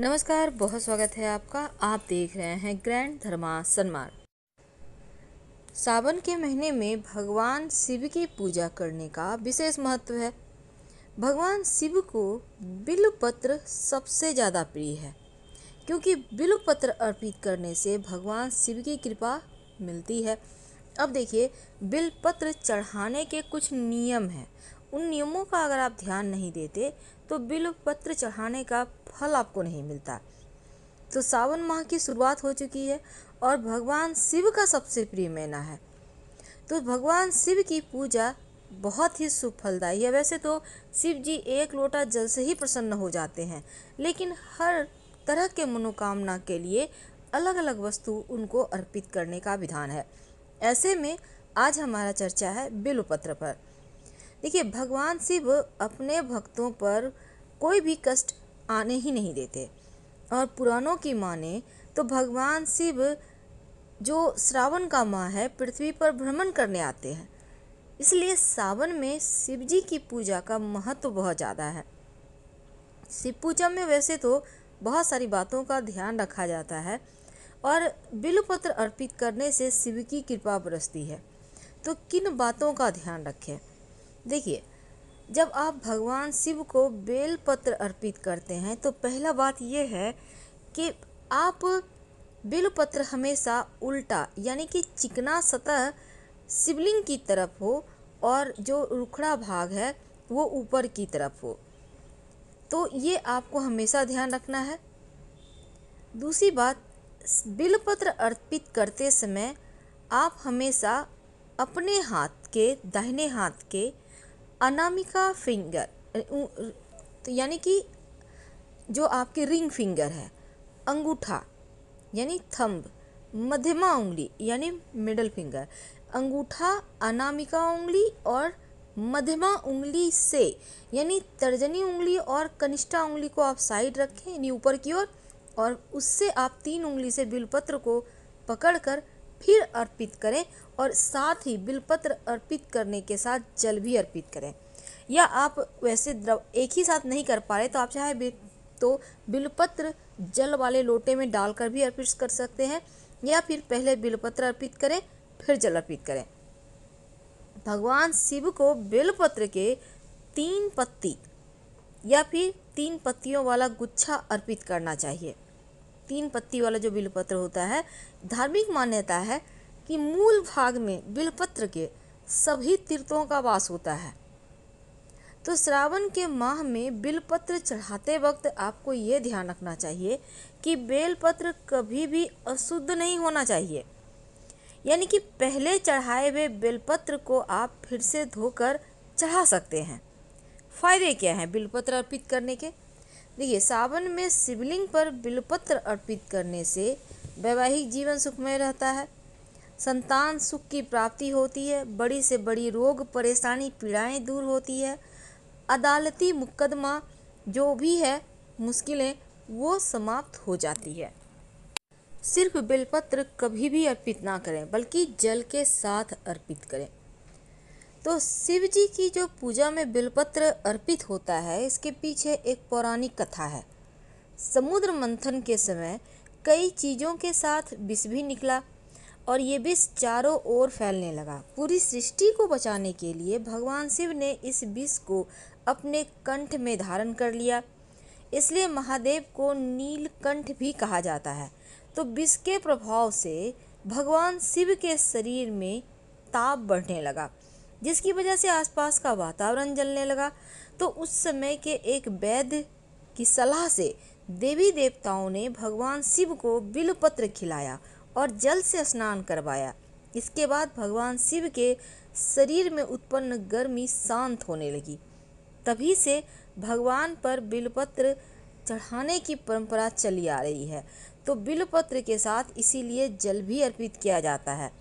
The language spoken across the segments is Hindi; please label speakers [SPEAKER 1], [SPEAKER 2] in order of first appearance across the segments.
[SPEAKER 1] नमस्कार, बहुत स्वागत है आपका। आप देख रहे हैं ग्रैंड धर्मा सन्मार्ग। सावन के महीने में भगवान शिव की पूजा करने का विशेष महत्व है। भगवान शिव को बिल्वपत्र सबसे ज़्यादा प्रिय है, क्योंकि बिल्वपत्र अर्पित करने से भगवान शिव की कृपा मिलती है। अब देखिए, बिल्वपत्र चढ़ाने के कुछ नियम हैं। उन नियमों का अगर आप ध्यान नहीं देते तो बिल्वपत्र चढ़ाने का फल आपको नहीं मिलता। तो सावन माह की शुरुआत हो चुकी है और भगवान शिव का सबसे प्रिय महीना है, तो भगवान शिव की पूजा बहुत ही शुभ फलदायी है। वैसे तो शिव जी एक लोटा जल से ही प्रसन्न हो जाते हैं, लेकिन हर तरह के मनोकामना के लिए अलग अलग वस्तु उनको अर्पित करने का विधान है। ऐसे में आज हमारा चर्चा है बिल्वपत्र पर। देखिए, भगवान शिव अपने भक्तों पर कोई भी कष्ट आने ही नहीं देते, और पुराणों की माने तो भगवान शिव जो श्रावण का माह है पृथ्वी पर भ्रमण करने आते हैं, इसलिए सावन में शिव जी की पूजा का महत्व बहुत ज़्यादा है। शिव पूजा में वैसे तो बहुत सारी बातों का ध्यान रखा जाता है, और बिल्वपत्र अर्पित करने से शिव की कृपा बरसती है। तो किन बातों का ध्यान रखें? देखिए, जब आप भगवान शिव को बेलपत्र अर्पित करते हैं तो पहला बात यह है कि आप बेलपत्र हमेशा उल्टा यानी कि चिकना सतह शिवलिंग की तरफ हो और जो रुखड़ा भाग है वो ऊपर की तरफ हो। तो ये आपको हमेशा ध्यान रखना है। दूसरी बात, बेलपत्र अर्पित करते समय आप हमेशा अपने हाथ के दाहिने हाथ के अनामिका फिंगर तो यानी कि जो आपके रिंग फिंगर है, अंगूठा यानी थंब, मध्यमा उंगली यानी मिडल फिंगर, अंगूठा, अनामिका उंगली और मध्यमा उंगली से यानी तर्जनी उंगली और कनिष्ठा उंगली को आप साइड रखें यानी ऊपर की ओर, और उससे आप 3 उंगली से बिल्वपत्र को पकड़कर फिर अर्पित करें, और साथ ही बिल्वपत्र अर्पित करने के साथ जल भी अर्पित करें। या आप वैसे द्रव एक ही साथ नहीं कर पा रहे तो आप चाहे तो बिल्वपत्र जल वाले लोटे में डालकर भी अर्पित कर सकते हैं, या फिर पहले बिल्वपत्र अर्पित करें फिर जल अर्पित करें। भगवान शिव को बिल्वपत्र के 3 पत्ती या फिर 3 पत्तियों वाला गुच्छा अर्पित करना चाहिए। 3 पत्ती वाला जो बिल्वपत्र होता है, धार्मिक मान्यता है कि मूल भाग में बिल्वपत्र के सभी तीर्थों का वास होता है। तो श्रावण के माह में बिल्वपत्र चढ़ाते वक्त आपको ये ध्यान रखना चाहिए कि बेलपत्र कभी भी अशुद्ध नहीं होना चाहिए, यानी कि पहले चढ़ाए हुए बेलपत्र को आप फिर से धोकर चढ़ा सकते हैं। फायदे क्या हैं बिल्वपत्र अर्पित करने के? देखिए, सावन में शिवलिंग पर बिल्वपत्र अर्पित करने से वैवाहिक जीवन सुखमय रहता है, संतान सुख की प्राप्ति होती है, बड़ी से बड़ी रोग परेशानी पीड़ाएं दूर होती है, अदालती मुकदमा जो भी है मुश्किलें वो समाप्त हो जाती है। सिर्फ बिल्वपत्र कभी भी अर्पित ना करें, बल्कि जल के साथ अर्पित करें। तो शिव जी की जो पूजा में बिल्वपत्र अर्पित होता है, इसके पीछे एक पौराणिक कथा है। समुद्र मंथन के समय कई चीज़ों के साथ विष भी निकला और ये विष चारों ओर फैलने लगा। पूरी सृष्टि को बचाने के लिए भगवान शिव ने इस विष को अपने कंठ में धारण कर लिया, इसलिए महादेव को नीलकंठ भी कहा जाता है। तो विष के प्रभाव से भगवान शिव के शरीर में ताप बढ़ने लगा, जिसकी वजह से आसपास का वातावरण जलने लगा। तो उस समय के एक वैद्य की सलाह से देवी देवताओं ने भगवान शिव को बिल्वपत्र खिलाया और जल से स्नान करवाया। इसके बाद भगवान शिव के शरीर में उत्पन्न गर्मी शांत होने लगी। तभी से भगवान पर बिल्वपत्र चढ़ाने की परंपरा चली आ रही है। तो बिल्वपत्र के साथ इसीलिए जल भी अर्पित किया जाता है।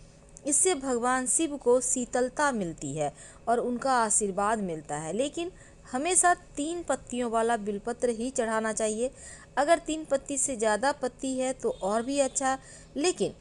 [SPEAKER 1] इससे भगवान शिव को शीतलता मिलती है और उनका आशीर्वाद मिलता है। लेकिन हमेशा 3 पत्तियों वाला बिल्वपत्र ही चढ़ाना चाहिए। अगर 3 पत्ती से ज़्यादा पत्ती है तो और भी अच्छा, लेकिन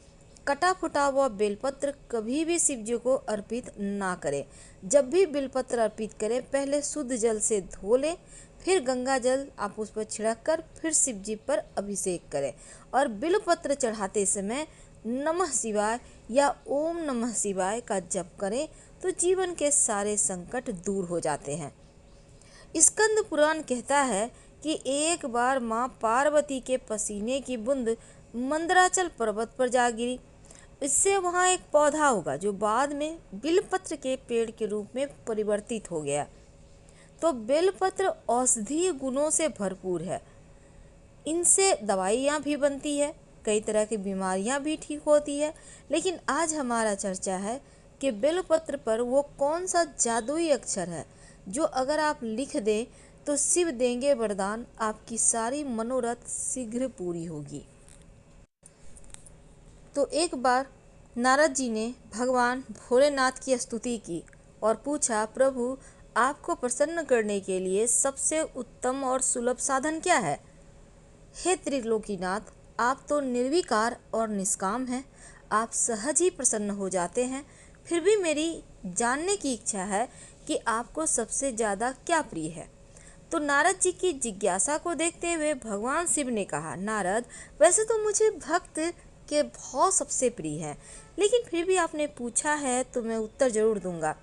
[SPEAKER 1] कटा फुटा हुआ बेलपत्र कभी भी शिव जी को अर्पित ना करें। जब भी बेलपत्र अर्पित करें पहले शुद्ध जल से धो लें, फिर गंगा जल आप उस पर छिड़क कर फिर शिव जी पर अभिषेक करें और बिल्वपत्र चढ़ाते समय नमः शिवाय या ओम नमः शिवाय का जप करें तो जीवन के सारे संकट दूर हो जाते हैं। स्कंद पुराण कहता है कि एक बार माँ पार्वती के पसीने की बूंद मंदराचल पर्वत पर जा गिरी। इससे वहाँ एक पौधा होगा जो बाद में बिलपत्र के पेड़ के रूप में परिवर्तित हो गया। तो बेलपत्र औषधीय गुणों से भरपूर है। इनसे दवाइयाँ भी बनती है, कई तरह की बीमारियाँ भी ठीक होती है। लेकिन आज हमारा चर्चा है कि बेलपत्र पर वो कौन सा जादुई अक्षर है जो अगर आप लिख दें तो शिव देंगे वरदान, आपकी सारी मनोरथ शीघ्र पूरी होगी। तो एक बार नारद जी ने भगवान भोलेनाथ की स्तुति की और पूछा, प्रभु आपको प्रसन्न करने के लिए सबसे उत्तम और सुलभ साधन क्या है? हे त्रिलोकीनाथ, आप तो निर्विकार और निष्काम हैं, आप सहज ही प्रसन्न हो जाते हैं। फिर भी मेरी जानने की इच्छा है कि आपको सबसे ज़्यादा क्या प्रिय है। तो नारद जी की जिज्ञासा को देखते हुए भगवान शिव ने कहा, नारद वैसे तो मुझे भक्त के भाव सबसे प्रिय है, लेकिन फिर भी आपने पूछा है तो मैं उत्तर जरूर दूंगा।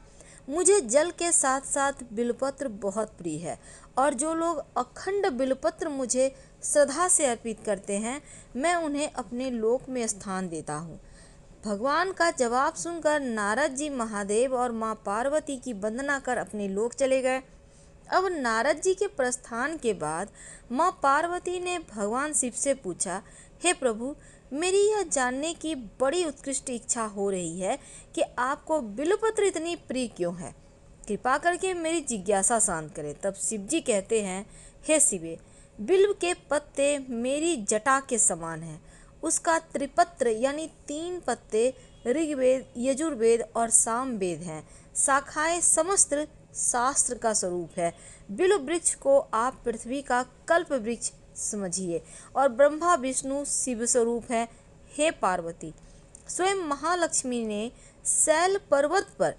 [SPEAKER 1] मुझे जल के साथ साथ बिल्वपत्र बहुत प्रिय है और जो लोग अखंड बिल्वपत्र मुझे श्रद्धा से अर्पित करते हैं मैं उन्हें अपने लोक में स्थान देता हूँ। भगवान का जवाब सुनकर नारद जी महादेव और माँ पार्वती की वंदना कर अपने लोक चले गए। अब नारद जी के प्रस्थान के बाद माँ पार्वती ने भगवान शिव से पूछा, हे प्रभु मेरी यह जानने की बड़ी उत्कृष्ट इच्छा हो रही है कि आपको बिल्वपत्र इतनी प्रिय क्यों है, कृपा करके मेरी जिज्ञासा शांत करें। तब शिव जी कहते हैं, हे शिवे, बिल्व के पत्ते मेरी जटा के समान हैं। उसका त्रिपत्र यानी 3 पत्ते ऋग्वेद, यजुर्वेद और सामवेद हैं। शाखाएं समस्त शास्त्र का स्वरूप है। बिल्व वृक्ष को आप पृथ्वी का कल्प वृक्ष समझिए और ब्रह्मा विष्णु शिव स्वरूप है। हे पार्वती, स्वयं महालक्ष्मी ने शैल पर्वत पर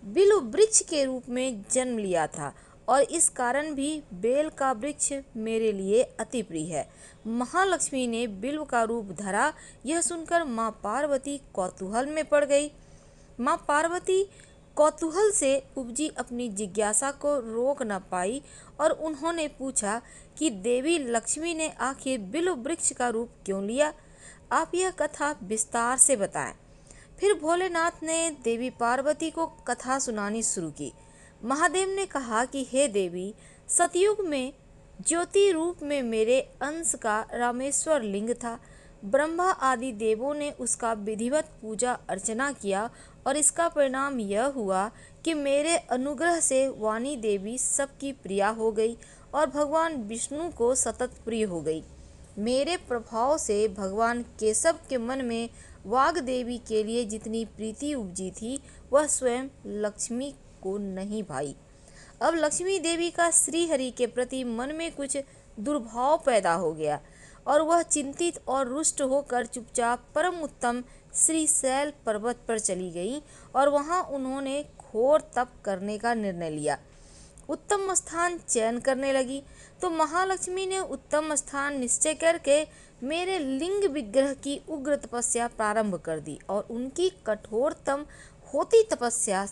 [SPEAKER 1] बिल्व वृक्ष के रूप में जन्म लिया था और इस कारण भी बेल का वृक्ष मेरे लिए अति प्रिय है। महालक्ष्मी ने बिल्व का रूप धरा, यह सुनकर माँ पार्वती कौतूहल में पड़ गई। माँ पार्वती कौतूहल से उपजी अपनी जिज्ञासा को रोक न पाई और उन्होंने पूछा कि देवी लक्ष्मी ने आखिर बिल्व वृक्ष का रूप क्यों लिया? आप यह कथा विस्तार से बताएं। फिर भोलेनाथ ने देवी पार्वती को कथा सुनानी शुरू की। महादेव ने कहा कि हे देवी, सतयुग में ज्योति रूप में मेरे अंश का रामेश्वर लिंग था। ब्रह्मा आदि देवों ने उसका विधिवत पूजा अर्चना किया और इसका परिणाम यह हुआ कि मेरे अनुग्रह से वाणी देवी सबकी प्रिया हो गई और भगवान विष्णु को सतत प्रिय हो गई। मेरे प्रभाव से भगवान केशव के मन में वाग देवी के लिए जितनी प्रीति उपजी थी वह स्वयं लक्ष्मी को नहीं भाई। अब लक्ष्मी देवी का श्री हरि के प्रति मन में कुछ दुर्भाव पैदा हो गया और वह चिंतित और रुष्ट होकर चुपचाप परम उत्तम श्री शैल पर्वत पर चली गई और वहां उन्होंने घोर तप करने का निर्णय लिया। उत्तम स्थान चयन करने लगी तो महालक्ष्मी ने उत्तम स्थान निश्चय करके मेरे लिंग विग्रह की उग्र तपस्या प्रारंभ कर दी और उनकी कठोरतम होती तपस्या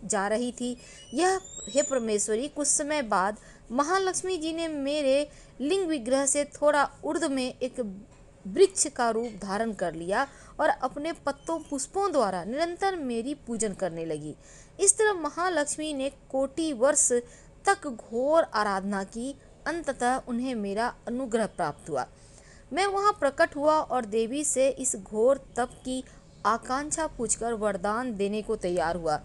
[SPEAKER 1] जा रही थी। यह हे परमेश्वरी, कुछ समय बाद महालक्ष्मी जी ने मेरे लिंग विग्रह से थोड़ा ऊर्ध्व में एक वृक्ष का रूप धारण कर लिया और अपने पत्तों पुष्पों द्वारा निरंतर मेरी पूजन करने लगी। इस तरह महालक्ष्मी ने कोटि वर्ष तक घोर आराधना की। अंततः उन्हें मेरा अनुग्रह प्राप्त हुआ। मैं वहां प्रकट हुआ और देवी से इस घोर तप की आकांक्षा पूछकर वरदान देने को तैयार हुआ।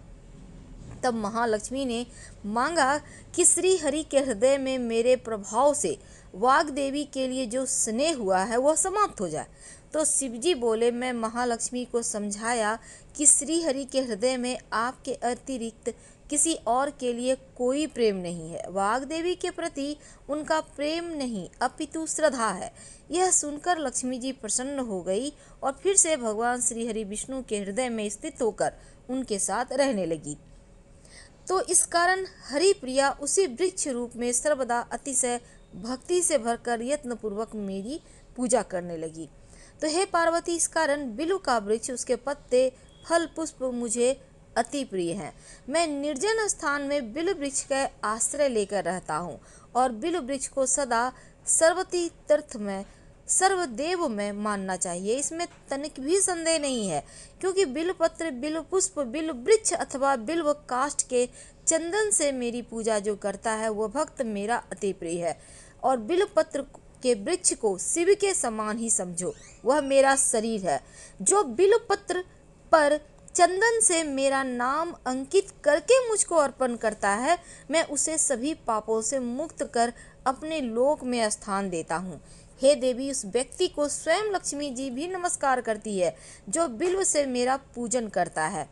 [SPEAKER 1] तब महालक्ष्मी ने मांगा कि श्री हरि के हृदय में मेरे प्रभाव से वाग देवी के लिए जो स्नेह हुआ है वह समाप्त हो जाए। तो शिवजी बोले, मैं महालक्ष्मी को समझाया कि श्री हरि के हृदय में आपके अतिरिक्त किसी और के लिए कोई प्रेम नहीं है। वाग देवी के प्रति उनका प्रेम नहीं अपितु श्रद्धा है। यह सुनकर लक्ष्मी जी प्रसन्न हो गई और फिर से भगवान श्री हरि विष्णु के हृदय में स्थित होकर उनके साथ रहने लगी। तो इस कारण हरि प्रिया उसी वृक्ष रूप में सर्वदा अतिशय भक्ति से भरकर यत्नपूर्वक मेरी पूजा करने लगी। तो हे पार्वती, इस कारण बिल्व का वृक्ष, उसके पत्ते, फल, पुष्प मुझे अति प्रिय हैं। मैं निर्जन स्थान में बिल्व वृक्ष का आश्रय लेकर रहता हूँ और बिल्व वृक्ष को सदा सर्वती तीर्थ में, सर्वदेव में मानना चाहिए, इसमें तनिक भी संदेह नहीं है। क्योंकि बिल्व पत्र, बिल्व पुष्प, बिल्व वृक्ष अथवा बिल्व काष्ठ के चंदन से मेरी पूजा जो करता है वह भक्त मेरा अति प्रिय है। और बिल्व पत्र के वृक्ष को शिव के समान ही समझो, वह मेरा शरीर है। जो बिल्व पत्र पर चंदन से मेरा नाम अंकित करके मुझको अर्पण करता है, मैं उसे सभी पापों से मुक्त कर अपने लोक में स्थान देता हूँ। हे देवी, उस व्यक्ति को स्वयं लक्ष्मी जी भी नमस्कार करती है जो बिल्व से मेरा पूजन करता है।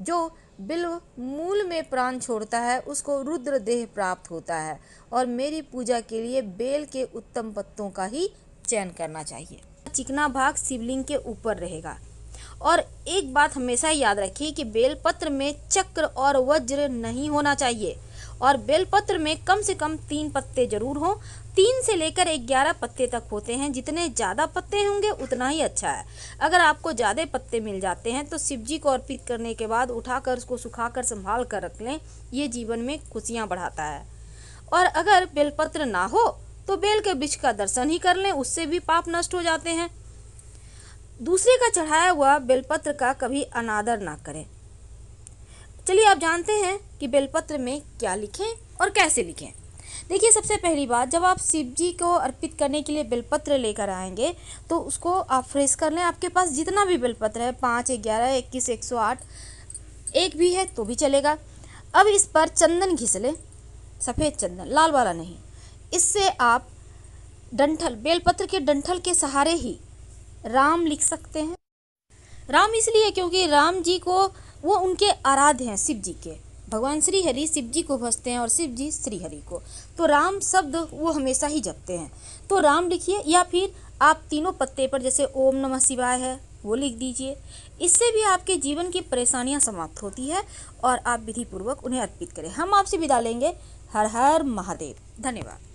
[SPEAKER 1] जो बिल्व मूल में प्राण छोड़ता है उसको रुद्र देह प्राप्त होता है। और मेरी पूजा के लिए बेल के उत्तम पत्तों का ही चयन करना चाहिए। चिकना भाग शिवलिंग के ऊपर रहेगा। और एक बात हमेशा याद रखिए कि बेलपत्र में चक्र और वज्र नहीं होना चाहिए। और बेलपत्र में कम से कम 3 पत्ते जरूर हों। 3 से लेकर 11 पत्ते तक होते हैं। जितने ज़्यादा पत्ते होंगे उतना ही अच्छा है। अगर आपको ज़्यादा पत्ते मिल जाते हैं तो शिव जी को अर्पित करने के बाद उठाकर उसको सुखाकर संभाल कर रख लें, ये जीवन में खुशियाँ बढ़ाता है। और अगर बेलपत्र ना हो तो बेल के वृक्ष का दर्शन ही कर लें, उससे भी पाप नष्ट हो जाते हैं। दूसरे का चढ़ाया हुआ बेलपत्र का कभी अनादर ना करें। चलिए आप जानते हैं कि बेलपत्र में क्या लिखें और कैसे लिखें। देखिए, सबसे पहली बात, जब आप शिव जी को अर्पित करने के लिए बेलपत्र लेकर आएंगे तो उसको आप फ्रेश कर लें। आपके पास जितना भी बेलपत्र है, 5, 11, 21, 108, एक भी है तो भी चलेगा। अब इस पर चंदन घिस लें, सफ़ेद चंदन, लाल वाला नहीं। इससे आप डंठल, बेलपत्र के डंठल के सहारे ही राम लिख सकते हैं। राम इसलिए क्योंकि राम जी को, वो उनके आराध्य हैं, शिव जी के। भगवान श्री हरि शिव जी को भजते हैं और शिव जी श्री हरि को। तो राम शब्द वो हमेशा ही जपते हैं। तो राम लिखिए, या फिर आप तीनों पत्ते पर जैसे ओम नमः शिवाय है वो लिख दीजिए। इससे भी आपके जीवन की परेशानियां समाप्त होती है और आप विधि पूर्वक उन्हें अर्पित करें। हम आपसे विदा लेंगे। हर हर महादेव। धन्यवाद।